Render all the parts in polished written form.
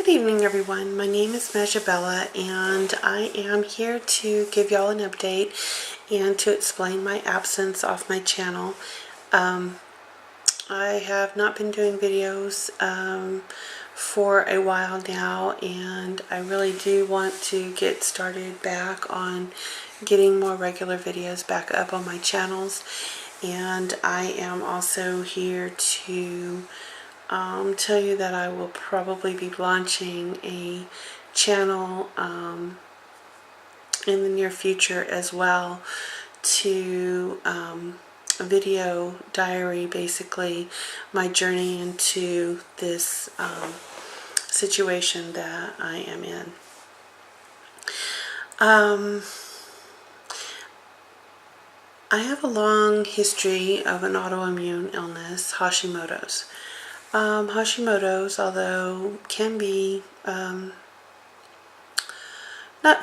Good evening, everyone. My name is Majabella, and I am here to give y'all an update and to explain my absence off my channel. I have not been doing videos for a while now, and I really do want to get started back on getting more regular videos back up on my channels. And I am also here to tell you that I will probably be launching a channel in the near future as well, to a video diary, basically my journey into this situation that I am in. I have a long history of an autoimmune illness, Hashimoto's. Hashimoto's, although can be not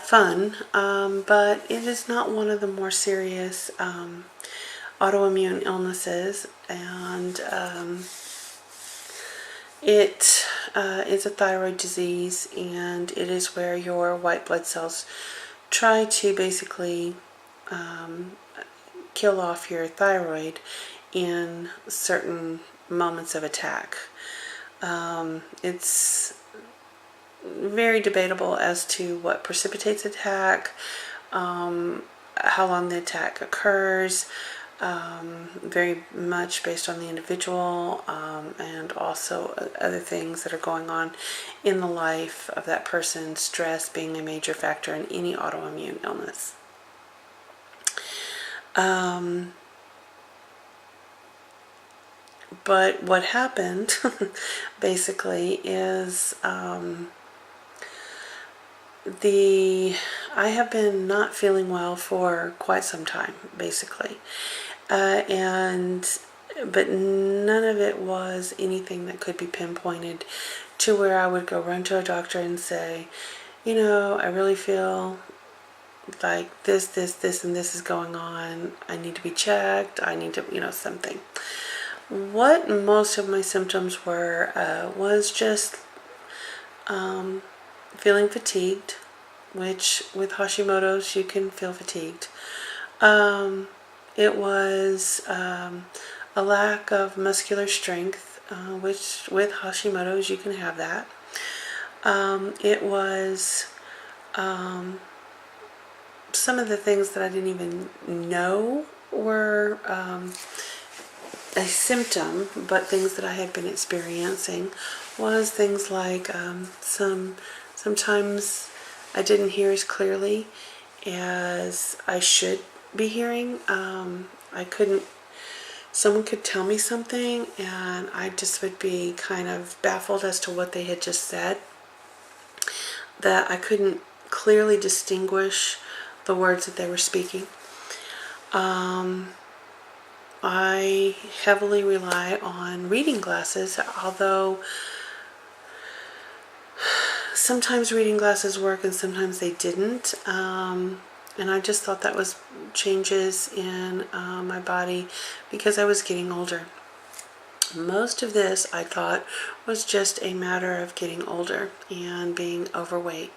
fun, but it is not one of the more serious autoimmune illnesses, and it is a thyroid disease, and it is where your white blood cells try to basically kill off your thyroid in certain moments of attack. It's very debatable as to what precipitates attack, how long the attack occurs, very much based on the individual, and also other things that are going on in the life of that person, stress being a major factor in any autoimmune illness. But what happened basically is I have been not feeling well for quite some time, basically, but none of it was anything that could be pinpointed to where I would go run to a doctor and say, you know, I really feel like this, and this is going on. I need to be checked. I need to, something. What most of my symptoms were was just feeling fatigued, which with Hashimoto's you can feel fatigued. It was a lack of muscular strength, which with Hashimoto's you can have that. It was some of the things that I didn't even know were a symptom, but things that I had been experiencing was things like sometimes I didn't hear as clearly as I should be hearing. Someone could tell me something and I just would be kind of baffled as to what they had just said, that I couldn't clearly distinguish the words that they were speaking. I heavily rely on reading glasses, although sometimes reading glasses work and sometimes they didn't. And I just thought that was changes in my body because I was getting older. Most of this I thought was just a matter of getting older and being overweight.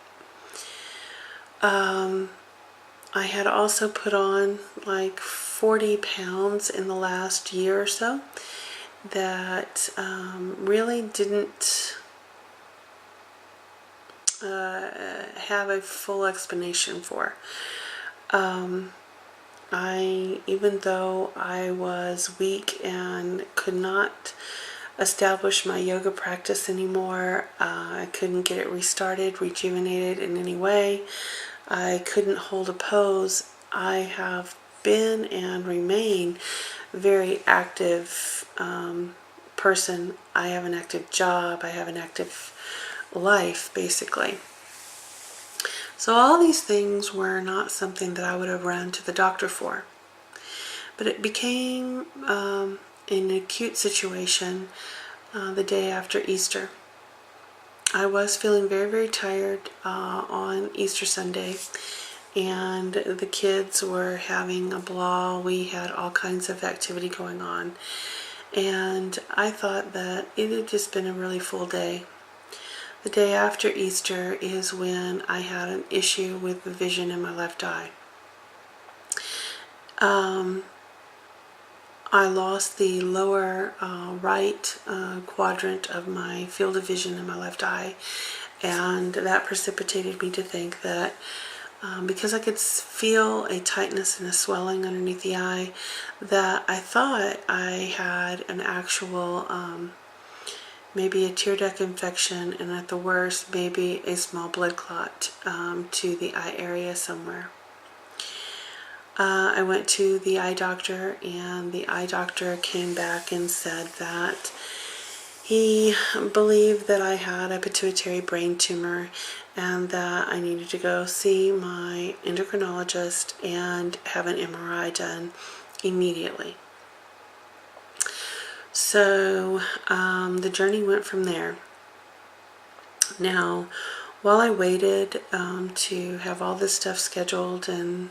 I had also put on like 40 pounds in the last year or so that really didn't have a full explanation for. Even though I was weak and could not establish my yoga practice anymore, I couldn't get it restarted, rejuvenated in any way. I couldn't hold a pose. I have been and remain a very active person. I have an active job. I have an active life, basically. So all these things were not something that I would have run to the doctor for. But it became an acute situation the day after Easter. I was feeling very, very tired on Easter Sunday, and the kids were having a ball. We had all kinds of activity going on, and I thought that it had just been a really full day. The day after Easter is when I had an issue with the vision in my left eye. I lost the lower right quadrant of my field of vision in my left eye, and that precipitated me to think that because I could feel a tightness and a swelling underneath the eye, that I thought I had an actual maybe a tear duct infection, and at the worst maybe a small blood clot to the eye area somewhere. I went to the eye doctor, and the eye doctor came back and said that he believed that I had a pituitary brain tumor and that I needed to go see my endocrinologist and have an MRI done immediately. So the journey went from there. Now, while I waited to have all this stuff scheduled and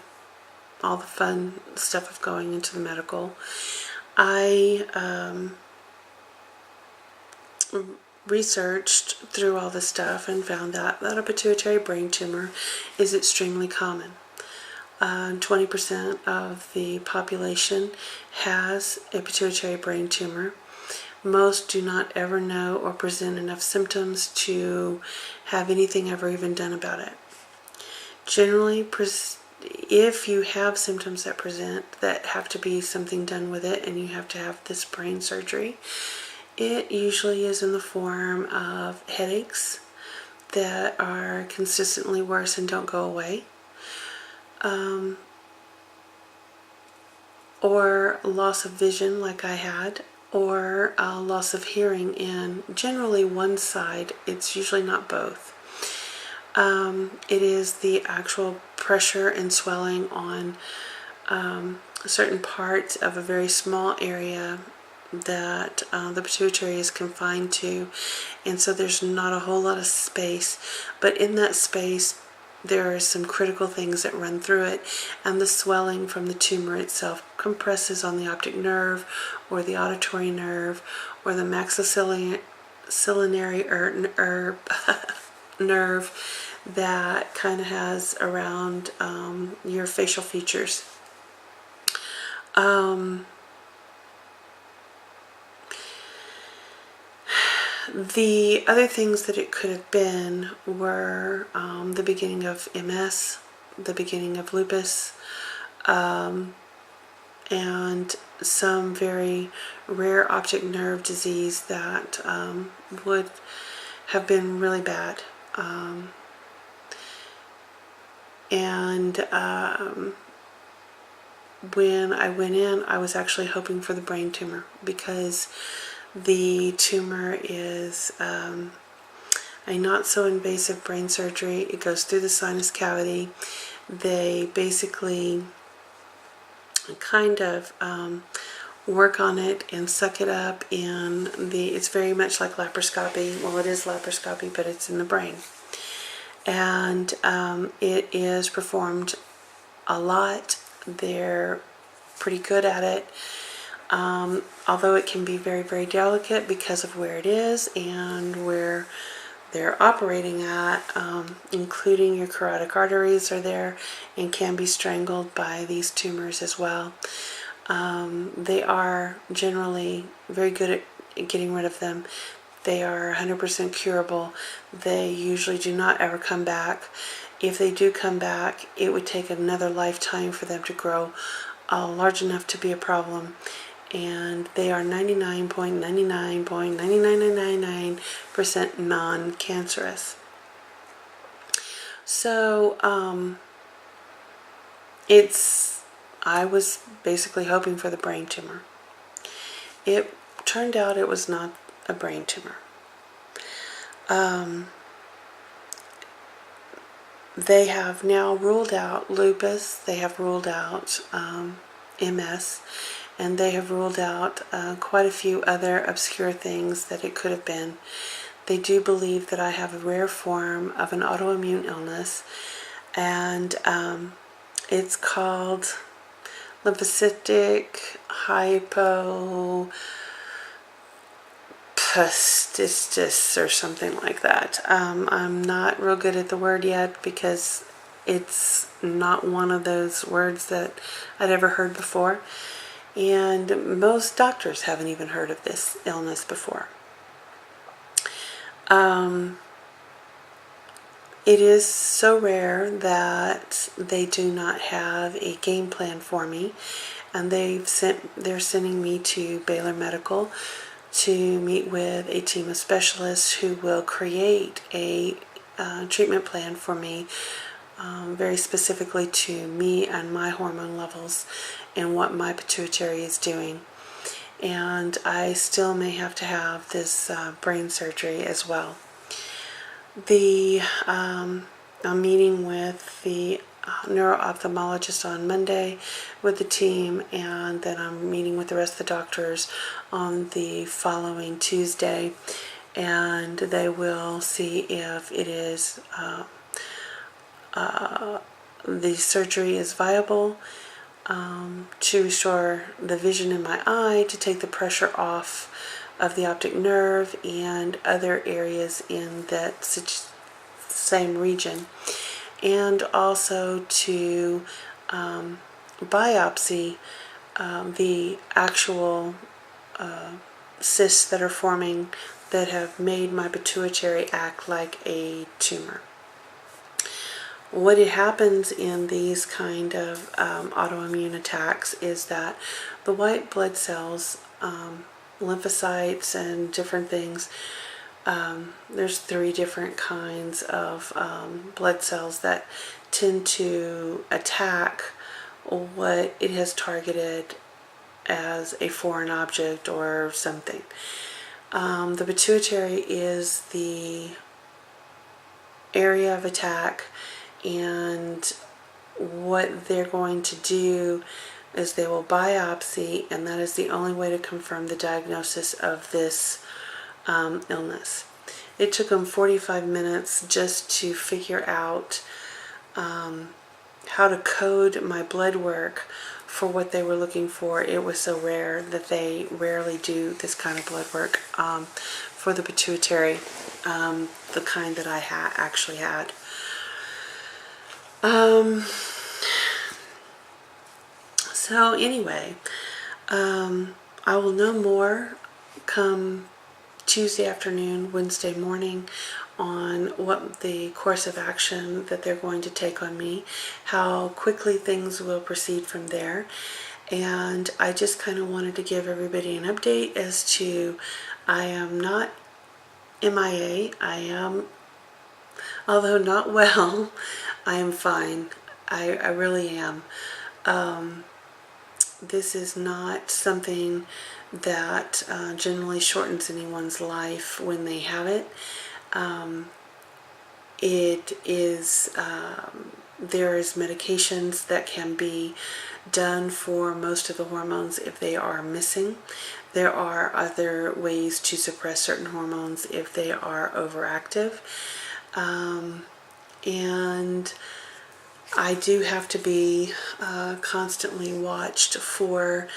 all the fun stuff of going into the medical, I researched through all this stuff and found that a pituitary brain tumor is extremely common. 20% of the population has a pituitary brain tumor. Most do not ever know or present enough symptoms to have anything ever even done about it. Generally, if you have symptoms that present that have to be something done with it and you have to have this brain surgery, it usually is in the form of headaches that are consistently worse and don't go away, or loss of vision like I had, or loss of hearing in generally one side. It's usually not both. It is the actual pressure and swelling on certain parts of a very small area that the pituitary is confined to, and so there's not a whole lot of space, but in that space there are some critical things that run through it, and the swelling from the tumor itself compresses on the optic nerve or the auditory nerve or the maxillary nerve that kind of has around your facial features. The other things that it could have been were the beginning of MS, the beginning of lupus, and some very rare optic nerve disease that would have been really bad. When I went in, I was actually hoping for the brain tumor, because the tumor is a not so invasive brain surgery. It goes through the sinus cavity. They basically kind of work on it and suck it up in it's very much like laparoscopy. Well, it is laparoscopy, but it's in the brain. And it is performed a lot. They're pretty good at it. Although it can be very, very delicate because of where it is and where they're operating at, including your carotid arteries are there and can be strangled by these tumors as well. They are generally very good at getting rid of them. They are 100% curable. They usually do not ever come back. If they do come back, it would take another lifetime for them to grow large enough to be a problem. And they are 99.99.99999% non-cancerous. So I was basically hoping for the brain tumor. It turned out it was not a brain tumor. They have now ruled out lupus, they have ruled out MS, and they have ruled out quite a few other obscure things that it could have been. They do believe that I have a rare form of an autoimmune illness, and it's called lymphocytic cystis or something like that. I'm not real good at the word yet because it's not one of those words that I'd ever heard before, and most doctors haven't even heard of this illness before. It is so rare that they do not have a game plan for me, and they're sending me to Baylor Medical to meet with a team of specialists who will create a treatment plan for me, very specifically to me and my hormone levels and what my pituitary is doing. And I still may have to have this brain surgery as well. I'm meeting with the neuro-ophthalmologist on Monday with the team, and then I'm meeting with the rest of the doctors on the following Tuesday, and they will see if it is the surgery is viable to restore the vision in my eye, to take the pressure off of the optic nerve and other areas in that same region, and also to biopsy the actual cysts that are forming that have made my pituitary act like a tumor. What happens in these kind of autoimmune attacks is that the white blood cells, lymphocytes and different things, there's 3 different kinds of blood cells that tend to attack what it has targeted as a foreign object or something. The pituitary is the area of attack, and what they're going to do is they will biopsy, and that is the only way to confirm the diagnosis of this illness. It took them 45 minutes just to figure out how to code my blood work for what they were looking for. It was so rare that they rarely do this kind of blood work for the pituitary, the kind that I actually had. So anyway, I will know more come Tuesday afternoon, Wednesday morning, on what the course of action that they're going to take on me, how quickly things will proceed from there. And I just kind of wanted to give everybody an update as to, I am not MIA. I am, although not well, I am fine. I really am. This is not something that generally shortens anyone's life when they have it. It is, there is medications that can be done for most of the hormones if they are missing. There are other ways to suppress certain hormones if they are overactive. And I do have to be constantly watched for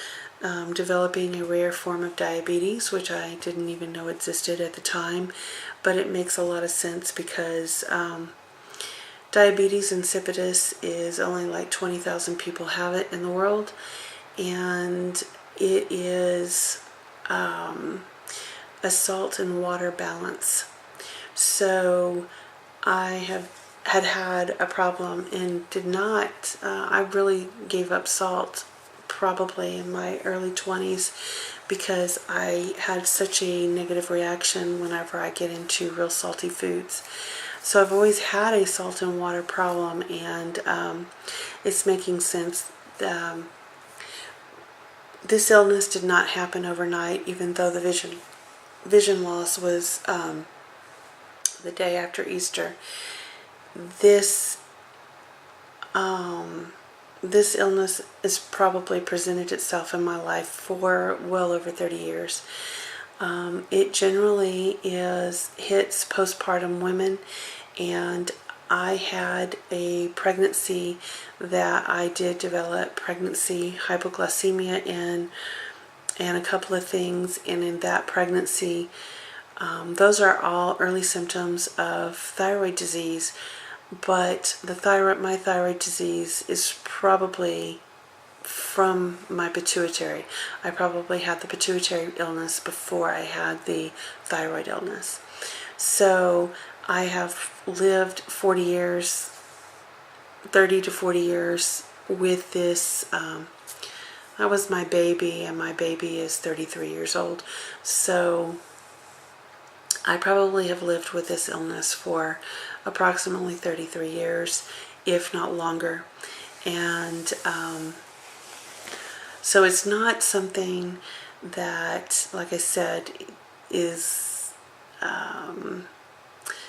developing a rare form of diabetes, which I didn't even know existed at the time, but it makes a lot of sense because diabetes insipidus is only like 20,000 people have it in the world, and it is a salt and water balance. So I had a problem and did not, I really gave up salt probably in my early 20s because I had such a negative reaction whenever I get into real salty foods. So I've always had a salt and water problem, and it's making sense. This illness did not happen overnight, even though the vision loss was the day after Easter. This illness has probably presented itself in my life for well over 30 years. It generally hits postpartum women, and I had a pregnancy that I did develop pregnancy hypoglycemia in, and a couple of things, and in that pregnancy Those are all early symptoms of thyroid disease, but my thyroid disease is probably from my pituitary. I probably had the pituitary illness before I had the thyroid illness. So I have lived 40 years, 30 to 40 years with this. That was my baby, and my baby is 33 years old. So I probably have lived with this illness for approximately 33 years, if not longer. And so it's not something that, like I said, is,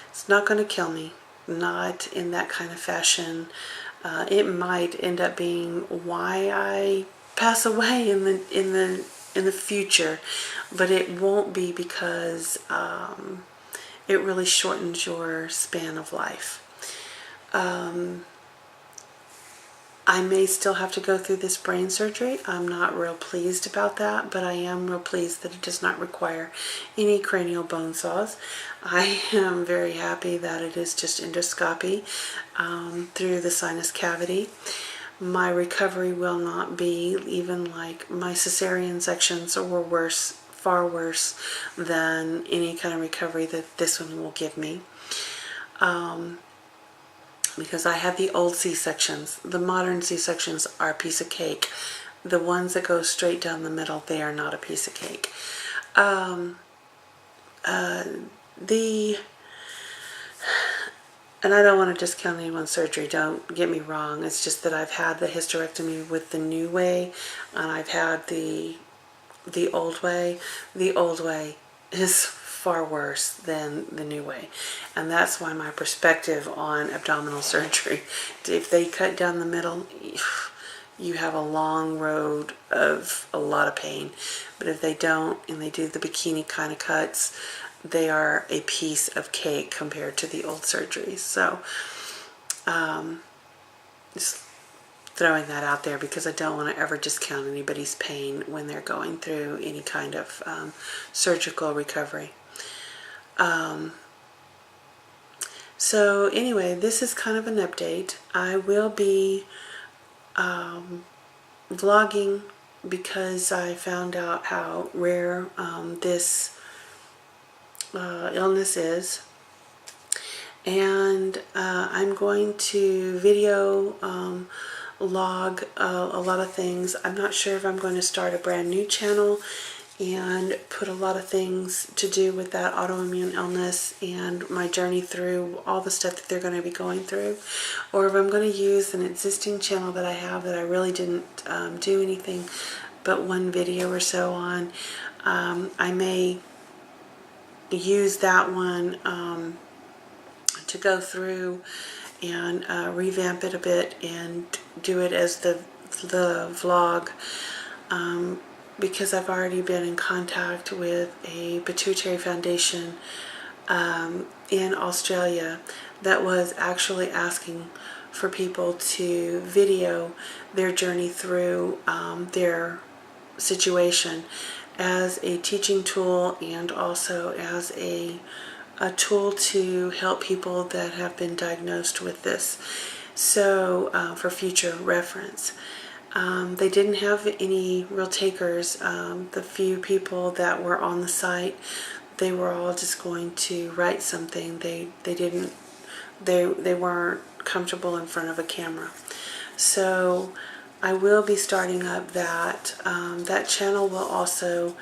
it's not going to kill me, not in that kind of fashion. It might end up being why I pass away in the future, but it won't be because it really shortens your span of life. I may still have to go through this brain surgery. I'm not real pleased about that, but I am real pleased that it does not require any cranial bone saws. I am very happy that it is just endoscopy through the sinus cavity. My recovery will not be even like my cesarean sections, or worse, far worse than any kind of recovery that this one will give me. Because I had the old C-sections. The modern C-sections are a piece of cake. The ones that go straight down the middle, they are not a piece of cake. And I don't want to discount anyone's surgery, don't get me wrong. It's just that I've had the hysterectomy with the new way, and I've had the old way. The old way is far worse than the new way. And that's why my perspective on abdominal surgery, if they cut down the middle, you have a long road of a lot of pain. But if they don't, and they do the bikini kind of cuts, they are a piece of cake compared to the old surgeries. So just throwing that out there, because I don't want to ever discount anybody's pain when they're going through any kind of surgical recovery. So anyway, this is kind of an update. I will be vlogging because I found out how rare this illness is, and I'm going to video log a lot of things. I'm not sure if I'm going to start a brand new channel and put a lot of things to do with that autoimmune illness and my journey through all the stuff that they're going to be going through, or if I'm going to use an existing channel that I have that I really didn't do anything but one video or so on. I may use that one to go through and revamp it a bit and do it as the vlog, because I've already been in contact with a pituitary foundation in Australia that was actually asking for people to video their journey through their situation as a teaching tool, and also as a tool to help people that have been diagnosed with this, so for future reference. They didn't have any real takers. The few people that were on the site, they were all just going to write something. They weren't comfortable in front of a camera. So I will be starting up that. That channel will also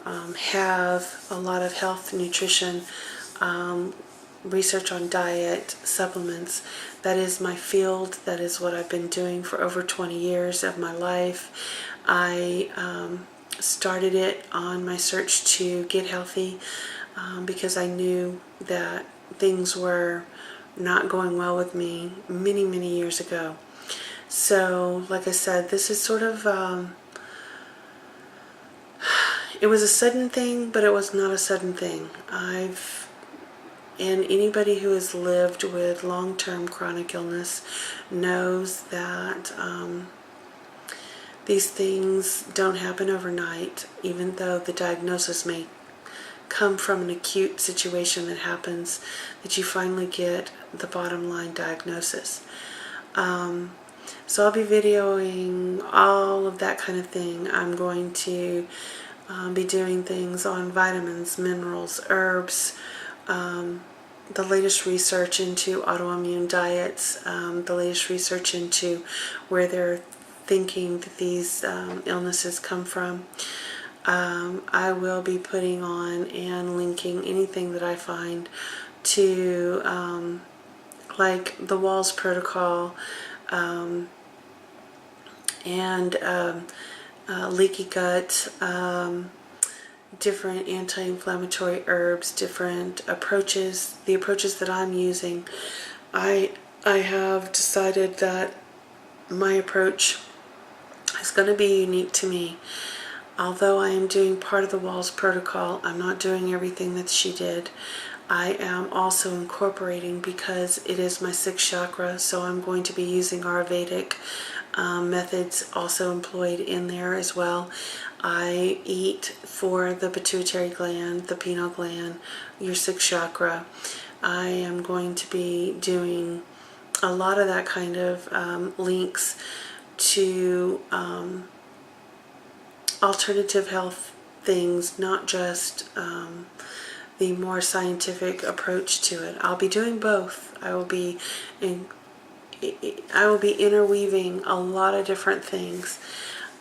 have a lot of health, nutrition, research on diet, supplements. That is my field. That is what I've been doing for over 20 years of my life. I started it on my search to get healthy because I knew that things were not going well with me many, many years ago. So, like I said, this is sort of, it was a sudden thing, but it was not a sudden thing. And anybody who has lived with long-term chronic illness knows that these things don't happen overnight, even though the diagnosis may come from an acute situation that happens, that you finally get the bottom line diagnosis. So I'll be videoing all of that kind of thing. I'm going to be doing things on vitamins, minerals, herbs, the latest research into autoimmune diets, the latest research into where they're thinking that these illnesses come from. I will be putting on and linking anything that I find to like the Walls Protocol, and leaky gut, different anti-inflammatory herbs, different approaches, the approaches that I'm using. I have decided that my approach is going to be unique to me. Although I am doing part of the Walls Protocol, I'm not doing everything that she did. I am also incorporating, because it is my 6th chakra, so I'm going to be using Ayurvedic methods also employed in there as well. I eat for the pituitary gland, the pineal gland, your 6th chakra. I am going to be doing a lot of that kind of links to alternative health things, not just the more scientific approach to it. I'll be doing both. I will be interweaving a lot of different things.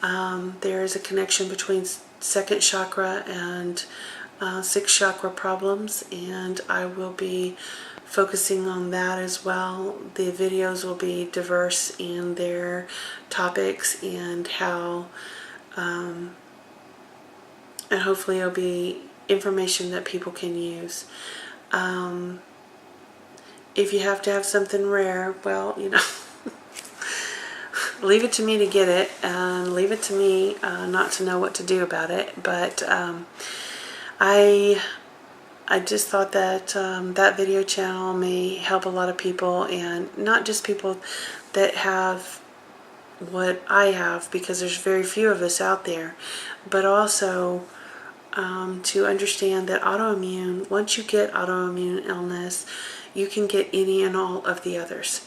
There is a connection between 2nd chakra and 6th chakra problems, and I will be focusing on that as well. The videos will be diverse in their topics and how, and hopefully it'll be information that people can use. If you have to have something rare, well, you know, leave it to me to get it, and leave it to me not to know what to do about it. But I just thought that that video channel may help a lot of people, and not just people that have what I have, because there's very few of us out there, but also to understand that autoimmune, once you get autoimmune illness, you can get any and all of the others.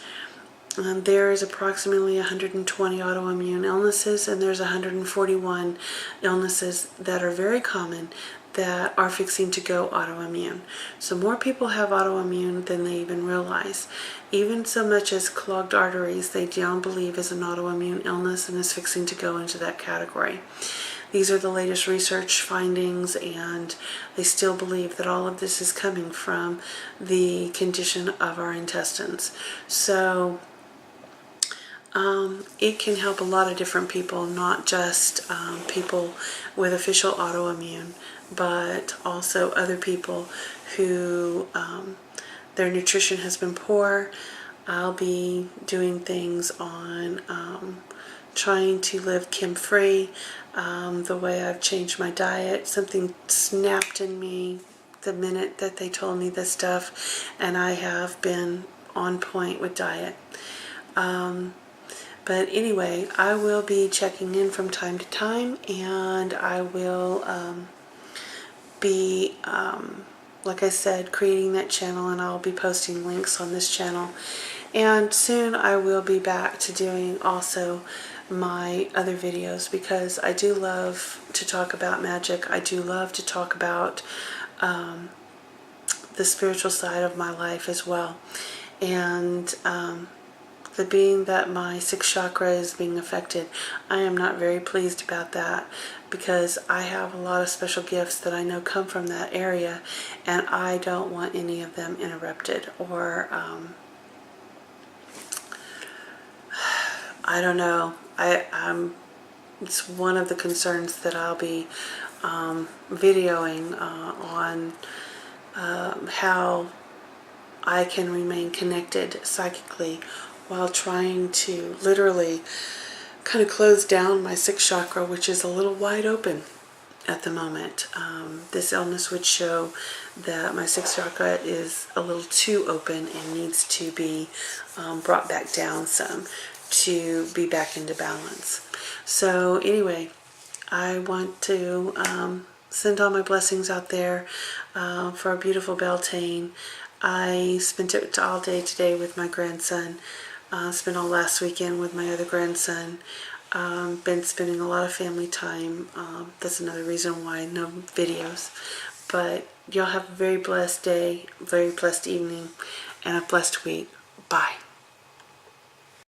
There is approximately 120 autoimmune illnesses, and there's 141 illnesses that are very common that are fixing to go autoimmune. So more people have autoimmune than they even realize. Even so much as clogged arteries, they don't believe is an autoimmune illness and is fixing to go into that category. These are the latest research findings, and they still believe that all of this is coming from the condition of our intestines. So it can help a lot of different people, not just people with official autoimmune, but also other people who their nutrition has been poor. I'll be doing things on trying to live chem-free, the way I've changed my diet. Something snapped in me the minute that they told me this stuff, and I have been on point with diet. But anyway, I will be checking in from time to time, and I will be, like I said, creating that channel, and I'll be posting links on this channel. And soon I will be back to doing also my other videos, because I do love to talk about magic. I do love to talk about the spiritual side of my life as well. And the being that my 6th chakra is being affected, I am not very pleased about that, because I have a lot of special gifts that I know come from that area, and I don't want any of them interrupted or I don't know. It's one of the concerns that I'll be videoing on how I can remain connected psychically while trying to literally kind of close down my 6th chakra, which is a little wide open at the moment. This illness would show that my 6th chakra is a little too open and needs to be brought back down some to be back into balance. So anyway, I want to send all my blessings out there for our beautiful Beltane. I spent it all day today with my grandson. Spent all last weekend with my other grandson. Been spending a lot of family time. That's another reason why no videos. But y'all have a very blessed day, very blessed evening, and a blessed week. Bye.